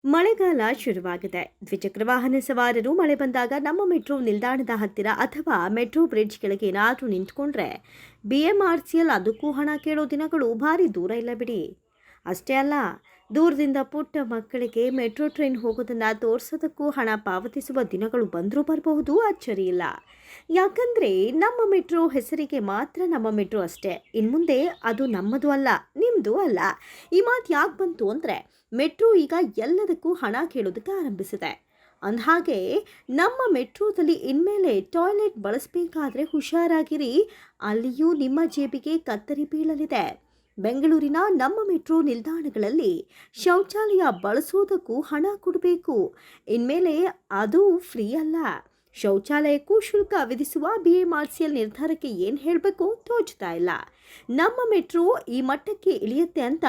ಮಳೆಗಾಲ ಶುರುವಾಗಿದೆ. ದ್ವಿಚಕ್ರ ವಾಹನ ಸವಾರರು ಮಳೆ ಬಂದಾಗ ನಮ್ಮ ಮೆಟ್ರೋ ನಿಲ್ದಾಣದ ಹತ್ತಿರ ಅಥವಾ ಮೆಟ್ರೋ ಬ್ರಿಡ್ಜ್ ಕೆಳಗೆ ಏನಾದರೂ ನಿಂತ್ಕೊಂಡ್ರೆ BMRCL ಅದಕ್ಕೂ ಹಣ ಕೇಳೋ ದಿನಗಳು ಭಾರಿ ದೂರ ಇಲ್ಲ ಬಿಡಿ. ಅಷ್ಟೇ ಅಲ್ಲ, ದೂರದಿಂದ ಪುಟ್ಟ ಮಕ್ಕಳಿಗೆ ಮೆಟ್ರೋ ಟ್ರೈನ್ ಹೋಗೋದನ್ನು ತೋರಿಸೋದಕ್ಕೂ ಹಣ ಪಾವತಿಸುವ ದಿನಗಳು ಬಂದರೂ ಬರಬಹುದು, ಅಚ್ಚರಿ ಇಲ್ಲ. ಯಾಕಂದರೆ ನಮ್ಮ ಮೆಟ್ರೋ ಹೆಸರಿಗೆ ಮಾತ್ರ ನಮ್ಮ ಮೆಟ್ರೋ ಅಷ್ಟೇ. ಇನ್ಮುಂದೆ ಅದು ನಮ್ಮದು ಅಲ್ಲ, ನಿಮ್ಮದು ಅಲ್ಲ. ಈ ಮಾತು ಯಾಕೆ ಬಂತು ಅಂದರೆ, ಮೆಟ್ರೋ ಈಗ ಎಲ್ಲದಕ್ಕೂ ಹಣ ಕೇಳೋದಕ್ಕೆ ಆರಂಭಿಸಿದೆ. ಅಂದಹಾಗೆ ನಮ್ಮ ಮೆಟ್ರೋದಲ್ಲಿ ಇನ್ಮೇಲೆ ಟಾಯ್ಲೆಟ್ ಬಳಸಬೇಕಾದ್ರೆ ಹುಷಾರಾಗಿರಿ, ಅಲ್ಲಿಯೂ ನಿಮ್ಮ ಜೇಬಿಗೆ ಕತ್ತರಿ ಬೀಳಲಿದೆ. ಬೆಂಗಳೂರಿನ ನಮ್ಮ ಮೆಟ್ರೋ ನಿಲ್ದಾಣಗಳಲ್ಲಿ ಶೌಚಾಲಯ ಬಳಸೋದಕ್ಕೂ ಹಣ ಕೊಡಬೇಕು. ಇನ್ಮೇಲೆ ಅದು ಫ್ರೀ ಅಲ್ಲ. ಶೌಚಾಲಯಕ್ಕೂ ಶುಲ್ಕ ವಿಧಿಸುವ BMRCL ನಿರ್ಧಾರಕ್ಕೆ ಏನು ಹೇಳಬೇಕು ತೋಚ್ತಾ ಇಲ್ಲ. ನಮ್ಮ ಮೆಟ್ರೋ ಈ ಮಟ್ಟಕ್ಕೆ ಇಳಿಯುತ್ತೆ ಅಂತ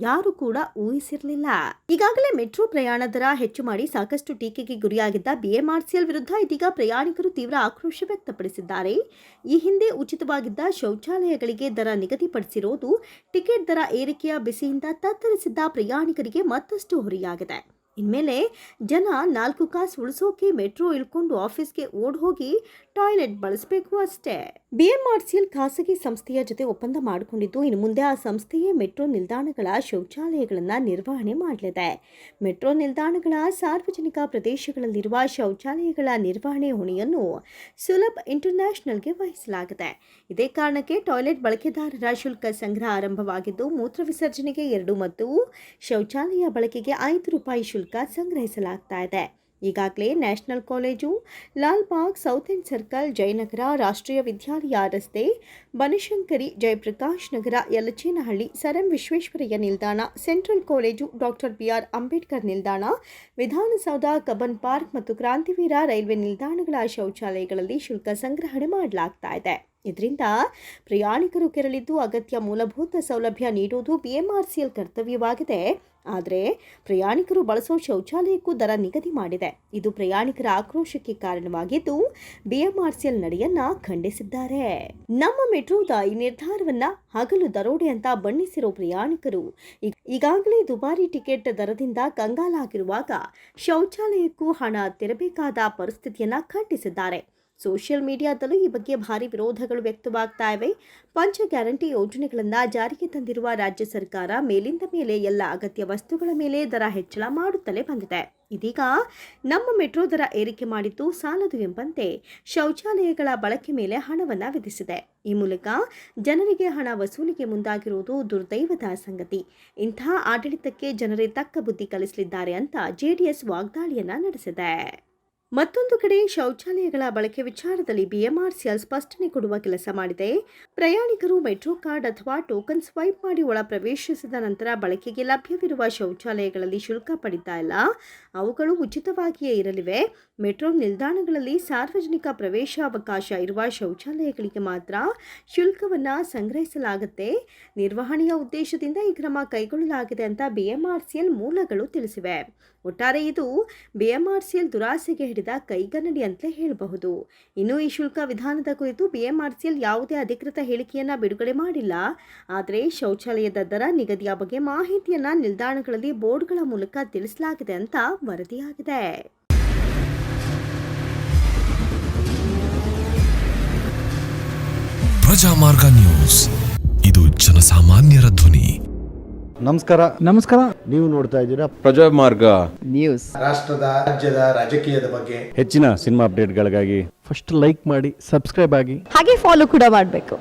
ಯಾರು ಕೂಡ ಊಹಿಸಿರಲಿಲ್ಲ. ಈಗಾಗಲೇ ಮೆಟ್ರೋ ಪ್ರಯಾಣ ದರ ಹೆಚ್ಚು ಮಾಡಿ ಸಾಕಷ್ಟು ಟೀಕೆಗೆ ಗುರಿಯಾಗಿದ್ದ BMRCL ವಿರುದ್ಧ ಇದೀಗ ಪ್ರಯಾಣಿಕರು ತೀವ್ರ ಆಕ್ರೋಶ ವ್ಯಕ್ತಪಡಿಸಿದ್ದಾರೆ. ಈ ಹಿಂದೆ ಉಚಿತವಾಗಿದ್ದ ಶೌಚಾಲಯಗಳಿಗೆ ದರ ನಿಗದಿಪಡಿಸಿರೋದು ಟಿಕೆಟ್ ದರ ಏರಿಕೆಯ ಬಿಸಿಯಿಂದ ತತ್ತರಿಸಿದ್ದ ಪ್ರಯಾಣಿಕರಿಗೆ ಮತ್ತಷ್ಟು ಹೊರೆಯಾಗಿದೆ. ಇನ್ಮೇಲೆ ಜನ 4 ಕಾಸು ಉಳಿಸೋಕೆ ಮೆಟ್ರೋ ಇಳ್ಕೊಂಡು ಆಫೀಸ್ಗೆ ಓಡ್ ಹೋಗಿ ಟಾಯ್ಲೆಟ್ ಬಳಸಬೇಕು ಅಷ್ಟೇ. BMRCL ಖಾಸಗಿ ಸಂಸ್ಥೆಯ ಜೊತೆ ಒಪ್ಪಂದ ಮಾಡಿಕೊಂಡಿದ್ದು, ಇನ್ನು ಮುಂದೆ ಆ ಸಂಸ್ಥೆಯೇ ಮೆಟ್ರೋ ನಿಲ್ದಾಣಗಳ ಶೌಚಾಲಯಗಳನ್ನು ನಿರ್ವಹಣೆ ಮಾಡಲಿದೆ. ಮೆಟ್ರೋ ನಿಲ್ದಾಣಗಳ ಸಾರ್ವಜನಿಕ ಪ್ರದೇಶಗಳಲ್ಲಿರುವ ಶೌಚಾಲಯಗಳ ನಿರ್ವಹಣೆ ಹೊಣೆಯನ್ನು ಸುಲಭ್ ಇಂಟರ್ನ್ಯಾಷನಲ್ಗೆ ವಹಿಸಲಾಗಿದೆ. ಇದೇ ಕಾರಣಕ್ಕೆ ಟಾಯ್ಲೆಟ್ ಬಳಕೆದಾರರ ಶುಲ್ಕ ಸಂಗ್ರಹ ಆರಂಭವಾಗಿದ್ದು, ಮೂತ್ರ ವಿಸರ್ಜನೆಗೆ 2 ಮತ್ತು ಶೌಚಾಲಯ ಬಳಕೆಗೆ ₹5 ಶುಲ್ಕ ಸಂಗ್ರಹಿಸಲಾಗ್ತಾ ಇದೆ. ಈಗಾಗಲೇ national college, Lalbagh, south end circle, Jayanagar, ರಾಷ್ಟ್ರೀಯ ವಿದ್ಯಾಲಯ ರಸ್ತೆ, ಬನಶಂಕರಿ, ಜಯಪ್ರಕಾಶ್ ನಗರ, ಯಲಚೇನಹಳ್ಳಿ, ಸರ್ ಎಂ ವಿಶ್ವೇಶ್ವರಯ್ಯ ನಿಲ್ದಾಣ, central college, doctor BR Ambedkar ನಿಲ್ದಾಣ, ವಿಧಾನಸೌಧ, ಕಬ್ಬನ್ ಪಾರ್ಕ್ ಮತ್ತು ಕ್ರಾಂತಿವೀರ ರೈಲ್ವೆ ನಿಲ್ದಾಣಗಳ ಶೌಚಾಲಯಗಳಲ್ಲಿ ಶುಲ್ಕ ಸಂಗ್ರಹಣೆ ಮಾಡಲಾಗ್ತಾ ಇದೆ. ಇದರಿಂದ ಪ್ರಯಾಣಿಕರು ಕೆರಳಿದ್ದು ಅಗತ್ಯ ಮೂಲಭೂತ ಸೌಲಭ್ಯ ನೀಡುವುದು BMRCL ಕರ್ತವ್ಯವಾಗಿದೆ. ಆದರೆ ಪ್ರಯಾಣಿಕರು ಬಳಸೋ ಶೌಚಾಲಯಕ್ಕೂ ದರ ನಿಗದಿ ಮಾಡಿದೆ. ಇದು ಪ್ರಯಾಣಿಕರ ಆಕ್ರೋಶಕ್ಕೆ ಕಾರಣವಾಗಿದ್ದು, BMRCL ನಡೆಯನ್ನ ಖಂಡಿಸಿದ್ದಾರೆ. ನಮ್ಮ ಮೆಟ್ರೋದ ಈ ನಿರ್ಧಾರವನ್ನ ಹಗಲು ದರೋಡೆ ಅಂತ ಬಣ್ಣಿಸಿರೋ ಪ್ರಯಾಣಿಕರು ಈಗಾಗಲೇ ದುಬಾರಿ ಟಿಕೆಟ್ ದರದಿಂದ ಕಂಗಾಲಾಗಿರುವಾಗ ಶೌಚಾಲಯಕ್ಕೂ ಹಣ ತೆರಬೇಕಾದ ಪರಿಸ್ಥಿತಿಯನ್ನ ಖಂಡಿಸಿದ್ದಾರೆ. ಸೋಷಿಯಲ್ ಮೀಡಿಯಾದಲ್ಲೂ ಈ ಬಗ್ಗೆ ಭಾರಿ ವಿರೋಧಗಳು ವ್ಯಕ್ತವಾಗ್ತಾ ಇವೆ. ಪಂಚ ಗ್ಯಾರಂಟಿ ಯೋಜನೆಗಳನ್ನು ಜಾರಿಗೆ ತಂದಿರುವ ರಾಜ್ಯ ಸರ್ಕಾರ ಮೇಲಿಂದ ಮೇಲೆ ಎಲ್ಲ ಅಗತ್ಯ ವಸ್ತುಗಳ ಮೇಲೆ ದರ ಹೆಚ್ಚಳ ಮಾಡುತ್ತಲೇ ಬಂದಿದೆ. ಇದೀಗ ನಮ್ಮ ಮೆಟ್ರೋ ದರ ಏರಿಕೆ ಮಾಡಿದ್ದು ಸಾಲದು ಎಂಬಂತೆ ಶೌಚಾಲಯಗಳ ಬಳಕೆ ಮೇಲೆ ಹಣವನ್ನು ವಿಧಿಸಿದೆ. ಈ ಮೂಲಕ ಜನರಿಗೆ ಹಣ ವಸೂಲಿಗೆ ಮುಂದಾಗಿರುವುದು ದುರ್ದೈವದ ಸಂಗತಿ. ಇಂತಹ ಆಡಳಿತಕ್ಕೆ ಜನರೇ ತಕ್ಕ ಬುದ್ಧಿ ಕಲಿಸಲಿದ್ದಾರೆ ಅಂತ JDS ವಾಗ್ದಾಳಿಯನ್ನ ನಡೆಸಿದೆ. ಮತ್ತೊಂದು ಕಡೆ ಶೌಚಾಲಯಗಳ ಬಳಕೆ ವಿಚಾರದಲ್ಲಿ BMRCL ಸ್ಪಷ್ಟನೆ ಕೊಡುವ ಕೆಲಸ ಮಾಡಿದೆ. ಪ್ರಯಾಣಿಕರು ಮೆಟ್ರೋ ಕಾರ್ಡ್ ಅಥವಾ ಟೋಕನ್ ಸ್ವೈಪ್ ಮಾಡಿ ಒಳ ಪ್ರವೇಶಿಸಿದ ನಂತರ ಬಳಕೆಗೆ ಲಭ್ಯವಿರುವ ಶೌಚಾಲಯಗಳಲ್ಲಿ ಶುಲ್ಕ ಪಡಿತಾ ಇಲ್ಲ. ಅವುಗಳು ಉಚಿತವಾಗಿಯೇ ಇರಲಿವೆ. ಮೆಟ್ರೋ ನಿಲ್ದಾಣಗಳಲ್ಲಿ ಸಾರ್ವಜನಿಕ ಪ್ರವೇಶಾವಕಾಶ ಇರುವ ಶೌಚಾಲಯಗಳಿಗೆ ಮಾತ್ರ ಶುಲ್ಕವನ್ನು ಸಂಗ್ರಹಿಸಲಾಗುತ್ತೆ. ನಿರ್ವಹಣೆಯ ಉದ್ದೇಶದಿಂದ ಈ ಕ್ರಮ ಕೈಗೊಳ್ಳಲಾಗಿದೆ ಅಂತ BMRCL ಮೂಲಗಳು ತಿಳಿಸಿವೆ. ಒಟ್ಟಾರೆ ಇದು BMRCL ದುರಾಸೆಗೆ ಹಿಡಿದ ಕೈಗನ್ನಡಿ ಅಂತಲೇ ಹೇಳಬಹುದು. ಇನ್ನು ಈ ಶುಲ್ಕ ವಿಧಾನದ ಕುರಿತು BMRCL ಯಾವುದೇ ಅಧಿಕೃತ ಹೇಳಿಕೆಯನ್ನ ಬಿಡುಗಡೆ ಮಾಡಿಲ್ಲ. ಆದರೆ ಶೌಚಾಲಯದ ದರ ನಿಗದಿಯ ಬಗ್ಗೆ ಮಾಹಿತಿಯನ್ನ ನಿಲ್ದಾಣಗಳಲ್ಲಿ ಬೋರ್ಡ್ಗಳ ಮೂಲಕ ತಿಳಿಸಲಾಗಿದೆ ಅಂತ ವರದಿಯಾಗಿದೆ. ಪ್ರಜಾಮಾರ್ಗ ನ್ಯೂಸ್, ಇದು ಜನಸಾಮಾನ್ಯರ ಧ್ವನಿ. ನಮಸ್ಕಾರ. ನೀವು ನೋಡ್ತಾ ಇದ್ದೀರಾ ಪ್ರಜಾಮಾರ್ಗ ನ್ಯೂಸ್. ರಾಷ್ಟ್ರದ, ರಾಜ್ಯದ, ರಾಜಕೀಯದ ಬಗ್ಗೆ ಹೆಚ್ಚಿನ ಸಿನಿಮಾ ಅಪ್ಡೇಟ್ಗಳಿಗಾಗಿ ಫಸ್ಟ್ ಲೈಕ್ ಮಾಡಿ, ಸಬ್ಸ್ಕ್ರೈಬ್ ಆಗಿ, ಹಾಗೆ ಫಾಲೋ ಕೂಡ ಮಾಡಬೇಕು.